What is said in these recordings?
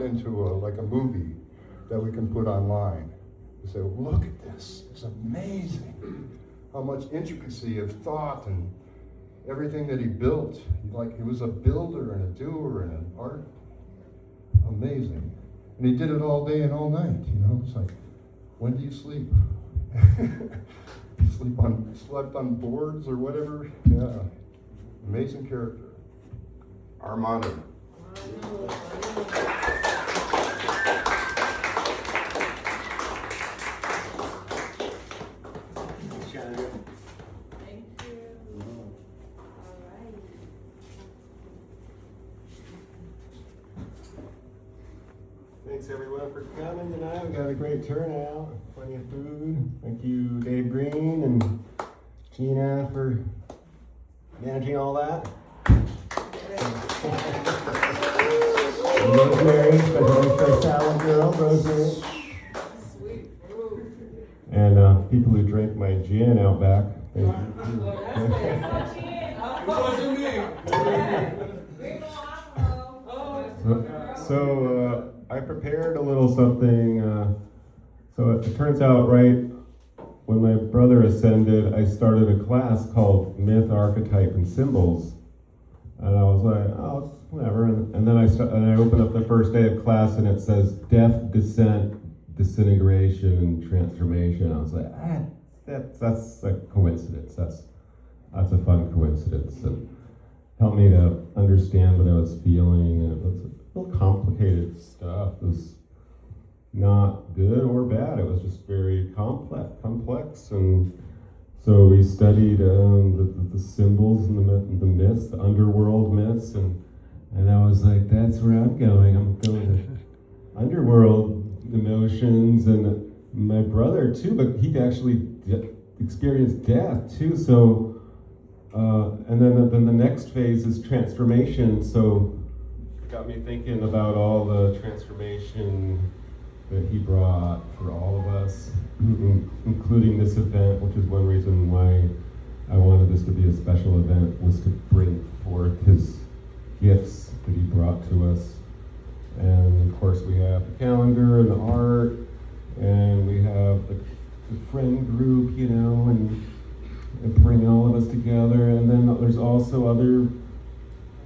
into like a movie that we can put online. We say, look at this, it's amazing. How much intricacy of thought and everything that he built. He was a builder and a doer and an art. Amazing. And he did it all day and all night, It's like, when do you sleep? You slept on boards or whatever? Yeah. Amazing character. Our Manu. Thanks everyone for coming tonight. We got a great turnout, plenty of food. Thank you, Dave Green and Gina, for managing all that. Rosemary, especially for salad girl, Rosemary. Sweet. And people who drank my gin out back. So I prepared a little something. So it turns out, right, when my brother ascended, I started a class called Myth, Archetype, and Symbols. And I was like, oh, whatever. And then I opened up the first day of class, and it says death, descent, disintegration, and transformation. I was like, that's a coincidence. That's a fun coincidence. And helped me to understand what I was feeling. And it was a little complicated stuff. It was not good or bad. It was just very complex. And so we studied the symbols and the myths, the underworld myths, and I was like, that's where I'm going. I'm going to underworld emotions, and my brother too, but he actually experienced death too. So, and then the next phase is transformation. So, it got me thinking about all the transformation that he brought for all of us, including this event, which is one reason why I wanted this to be a special event, was to bring forth his gifts that he brought to us. And of course we have the calendar and the art, and we have the friend group, and bring all of us together. And then there's also other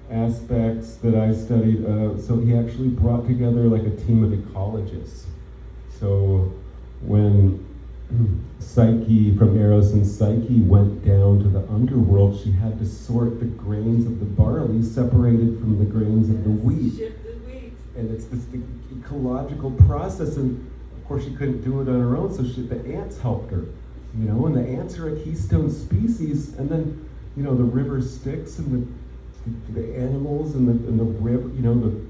aspects that I studied. So he actually brought together like a team of ecologists. So when Psyche from Eros and Psyche went down to the underworld, she had to sort the grains of the barley separated from the grains of the wheat. And it's this ecological process, and of course she couldn't do it on her own, so the ants helped her. And the ants are a keystone species, and then the river Styx and the animals and the river, the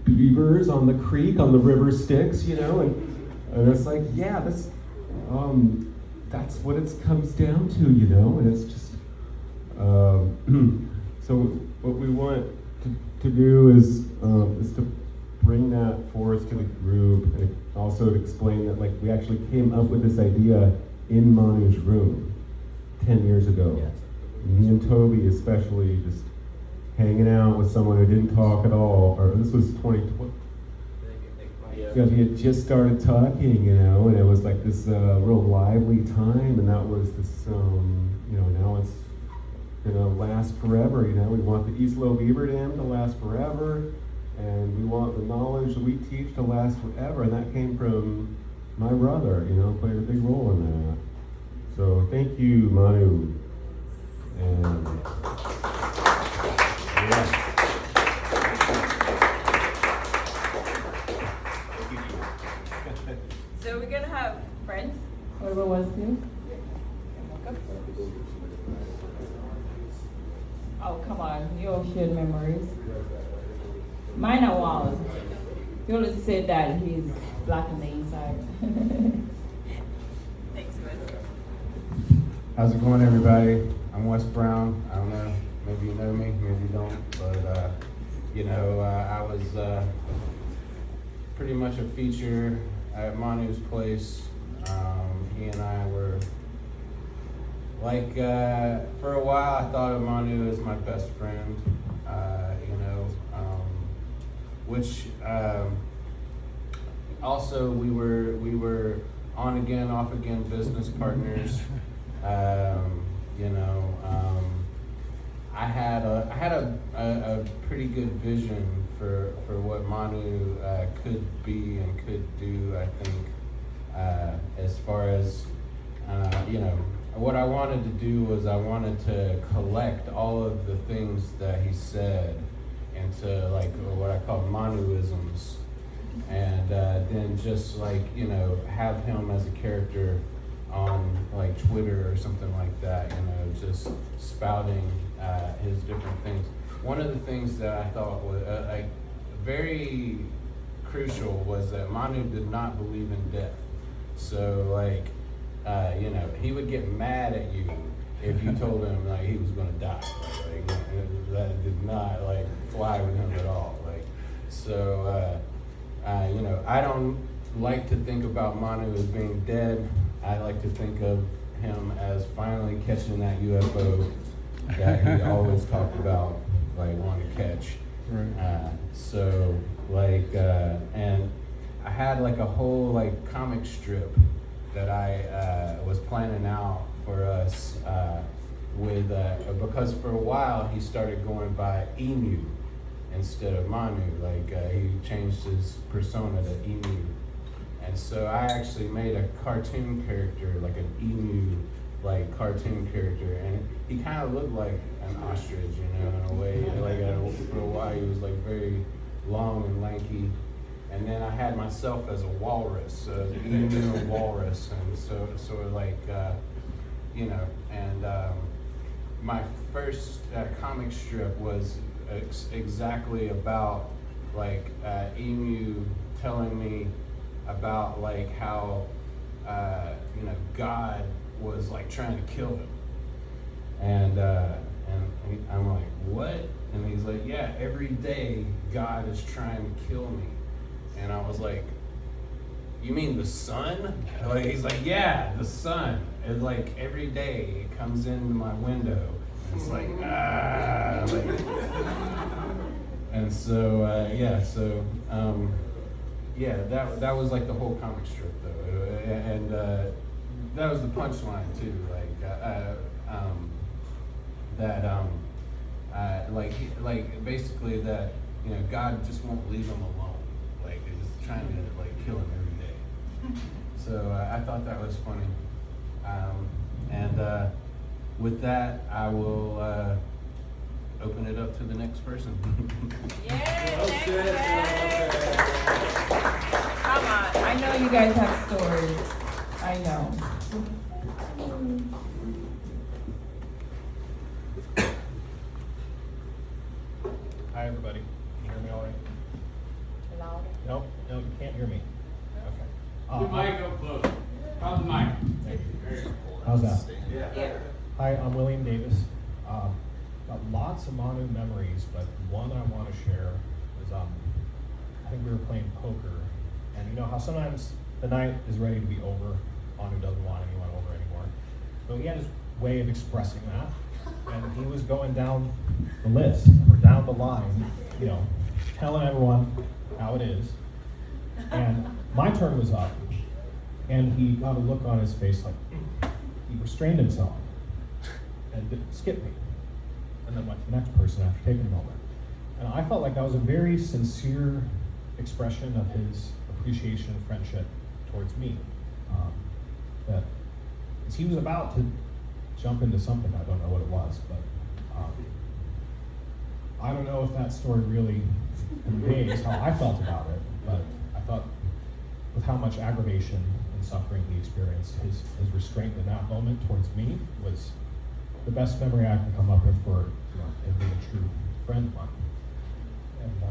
beavers on the creek, on the river Styx, and it's like, yeah, that's what it comes down to, and it's just, so what we want to do is to bring that forth to the group, and also to explain that, like, we actually came up with this idea in Manu's room 10 years ago. Yes. Me and Toby especially just hanging out with someone who didn't talk at all, or this was 2020. Yeah, we had just started talking, and it was like this real lively time, and that was this, now it's gonna last forever, We want the East Low Beaver Dam to last forever, and we want the knowledge that we teach to last forever, and that came from my brother, played a big role in that. So thank you, Manu. And yeah. So we're gonna have friends. Whoever wants to. Oh, come on. You all shared memories. Mine are wild. You always said that he's black on the inside. Thanks, Wes. How's it going, everybody? I'm Wes Brown. I don't know. Maybe you know me, maybe you don't. But, I was pretty much a feature at Manu's place. He and I were for a while I thought of Manu as my best friend. which also we were on again, off again business partners. I had a pretty good vision for what Manu could be and could do. I think as far as what I wanted to do was I wanted to collect all of the things that he said into like what I call Manuisms, and then just like have him as a character on like Twitter or something like that, just spouting his different things. One of the things that I thought was like very crucial was that Manu did not believe in death. So like, he would get mad at you if you told him like he was gonna die. Like that did not like fly with him at all. Like, so I don't like to think about Manu as being dead. I like to think of him as finally catching that UFO that he always talked about, like wanting to catch. Right. And I had like a whole like comic strip that I was planning out for us because for a while he started going by Emu instead of Manu. Like he changed his persona to Emu. And so I actually made a cartoon character, like an emu, like cartoon character, and he kind of looked like an ostrich, in a way. Like for a while, he was like very long and lanky. And then I had myself as a walrus, an emu and walrus, and so like, my first comic strip was exactly about like emu telling me about like how God was like trying to kill him, and I'm like, what? And he's like, yeah, every day God is trying to kill me. And I was like, you mean the sun? Like, he's like, yeah, the sun. It's like every day it comes into my window. It's like, and so that was like the whole comic strip though, and that was the punchline too, like basically that God just won't leave him alone, like he's trying to like kill him every day. So I thought that was funny, and with that I will open it up to the next person. Come on. I know you guys have stories. I know. Hi, everybody. Can you hear me all right? Loud. Nope, no, you can't hear me. Okay. The mic up close. How's the mic? Thank you. How's that? Yeah. Hi, I'm William Davis. Got lots of Manu memories, but one I want to share is I think we were playing poker, and you know how sometimes the night is ready to be over, Manu doesn't want anyone over anymore. So he had his way of expressing that, and he was going down the list, or down the line, telling everyone how it is. And my turn was up, and he got a look on his face like he restrained himself and skipped me, and then went to the next person after taking a moment. And I felt like that was a very sincere expression of his appreciation and friendship towards me. That as he was about to jump into something, I don't know what it was, but I don't know if that story really conveys how I felt about it, but I thought with how much aggravation and suffering he experienced, his restraint in that moment towards me was the best memory I can come up with for him being a true friend of mine. And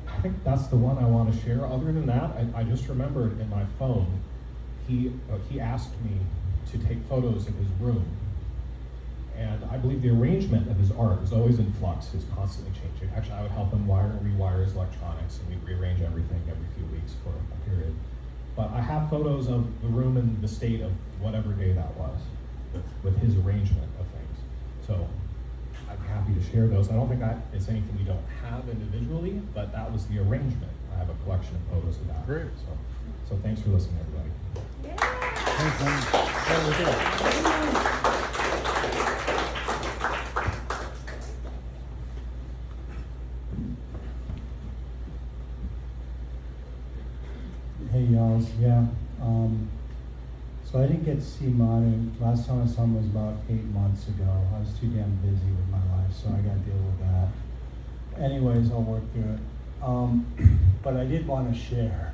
I think that's the one I want to share. Other than that, I just remembered in my phone, he asked me to take photos of his room. And I believe the arrangement of his art is always in flux, is constantly changing. Actually, I would help him wire and rewire his electronics, and we'd rearrange everything every few weeks for a period. But I have photos of the room in the state of whatever day that was, with his arrangement of things. So I'd be happy to share those. I don't think it's anything we don't have individually, but that was the arrangement. I have a collection of photos of that. Great. So thanks for listening, everybody. Thanks, man. Yeah, we're good. Hey y'all, yeah. So I didn't get to see Manu. Last time I saw him was about 8 months ago. I was too damn busy with my life, so I got to deal with that. Anyways, I'll work through it. But I did want to share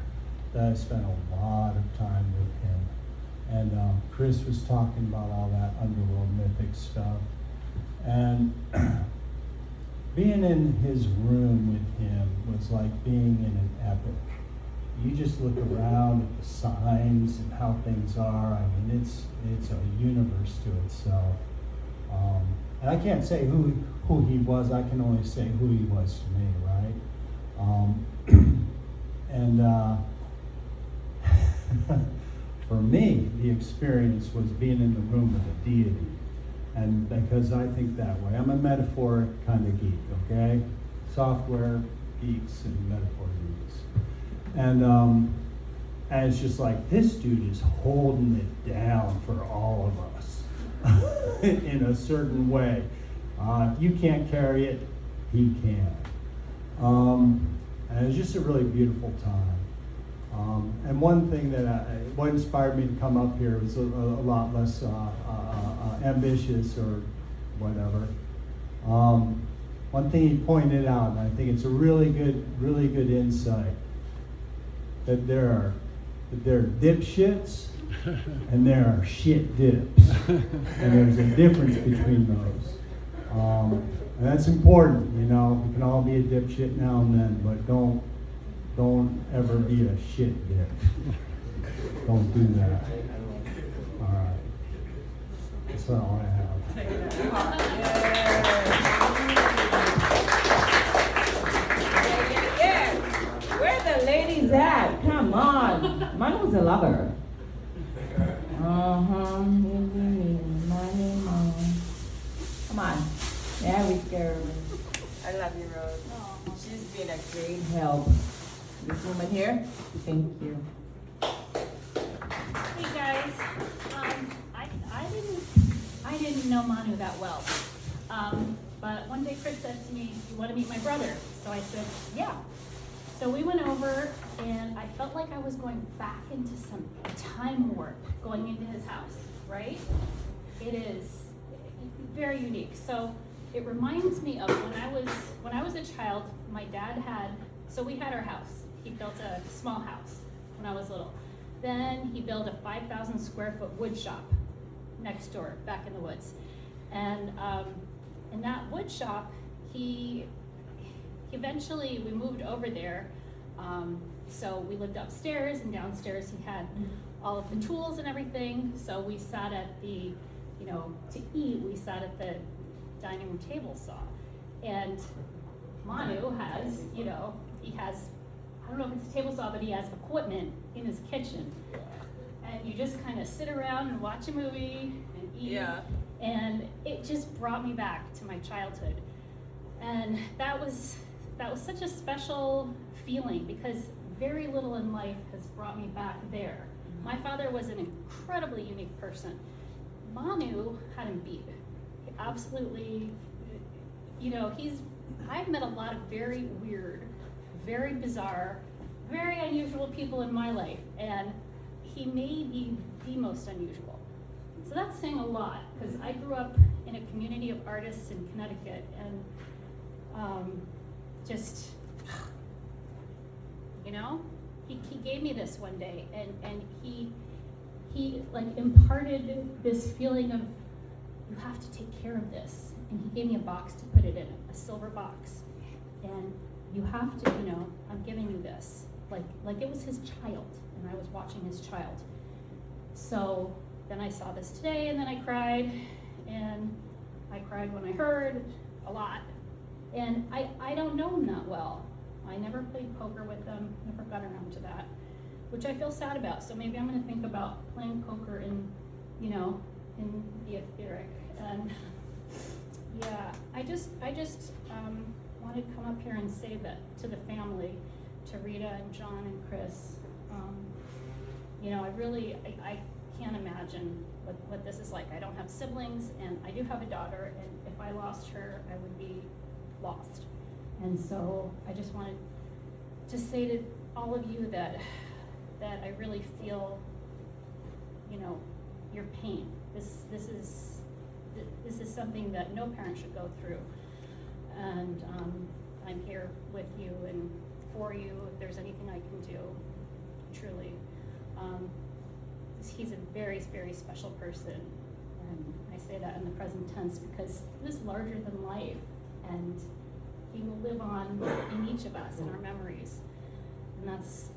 that I spent a lot of time with him. And Chris was talking about all that underworld mythic stuff. And being in his room with him was like being in an epic. You just look around at the signs and how things are. I mean, it's a universe to itself. And I can't say who he was. I can only say who he was to me, right? And for me, the experience was being in the room with a deity. And because I think that way. I'm a metaphoric kind of geek, okay? Software geeks and metaphor geeks. And it's just like, this dude is holding it down for all of us in a certain way. If you can't carry it, he can. And it was just a really beautiful time. And one thing that what inspired me to come up here was a lot less ambitious or whatever. One thing he pointed out, and I think it's a really good insight, that there are dipshits and there are shit dips, and there's a difference between those. And that's important, you know. You can all be a dipshit now and then, but don't ever be a shit dip. Don't do that. All right. That's all I have. Where the ladies at? Come on. Manu's a lover. Come on. There we go. I love you, Rose. She's been a great help. This woman here, thank you. Hey guys, I didn't know Manu that well, but one day Chris said to me, "You want to meet my brother?" So I said, "Yeah." So we went over, and I felt like I was going back into some time warp, going into his house. Right? It is very unique. So it reminds me of when I was a child. My dad had. So we had our house. He built a small house when I was little. Then he built a 5,000 square foot wood shop next door, back in the woods. And in that wood shop, we moved over there. So we lived upstairs, and downstairs he had all of the tools and everything. So we sat at to eat, we sat at the dining room table saw. And Manu has, I don't know if it's a table saw, but he has equipment in his kitchen. And you just kind of sit around and watch a movie and eat. Yeah. And it just brought me back to my childhood. And that was such a special feeling, because very little in life has brought me back there. My father was an incredibly unique person. Manu had him beat. Absolutely, I've met a lot of very weird, very bizarre, very unusual people in my life, and he may be the most unusual. So that's saying a lot, because I grew up in a community of artists in Connecticut, and he gave me this one day, and he like imparted this feeling of, you have to take care of this, and he gave me a box to put it in, a silver box, and you have to, I'm giving you this, like it was his child, and I was watching his child. So then I saw this today, and then I cried when I heard a lot. And I don't know him that well. I never played poker with him, never got around to that, which I feel sad about. So maybe I'm gonna think about playing poker in the etheric. And Yeah, I just wanted to come up here and say that to the family, to Rita and John and Chris. You know, I can't imagine what this is like. I don't have siblings, and I do have a daughter, and if I lost her, I would be lost. And so I just wanted to say to all of you that I really feel, you know, your pain. This is something that no parent should go through. And I'm here with you and for you if there's anything I can do, truly. He's a very, very special person. And I say that in the present tense because he was larger than life, and he will live on in each of us, in our memories. And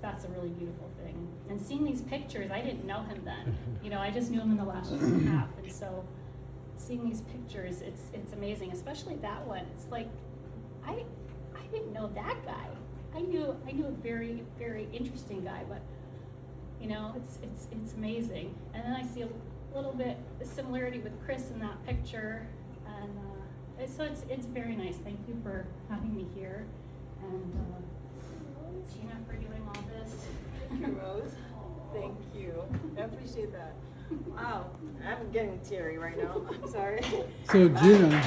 that's a really beautiful thing. And seeing these pictures, I didn't know him then. You know, I just knew him in the last year and a half. And so seeing these pictures, it's amazing, especially that one. It's like, I didn't know that guy. I knew a very, very interesting guy, but you know, it's amazing. And then I see a little bit of similarity with Chris in that picture. And so it's very nice. Thank you for having me here. And Gina for doing all this. Thank you, Rose. Thank you. I appreciate that. Wow, I'm getting teary right now. I'm sorry. So Gina,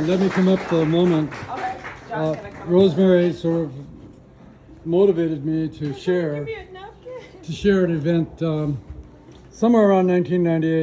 let me come up for a moment. Okay, John's gonna come. Rosemary sort of motivated me to share Give me a napkin. an event somewhere around 1998.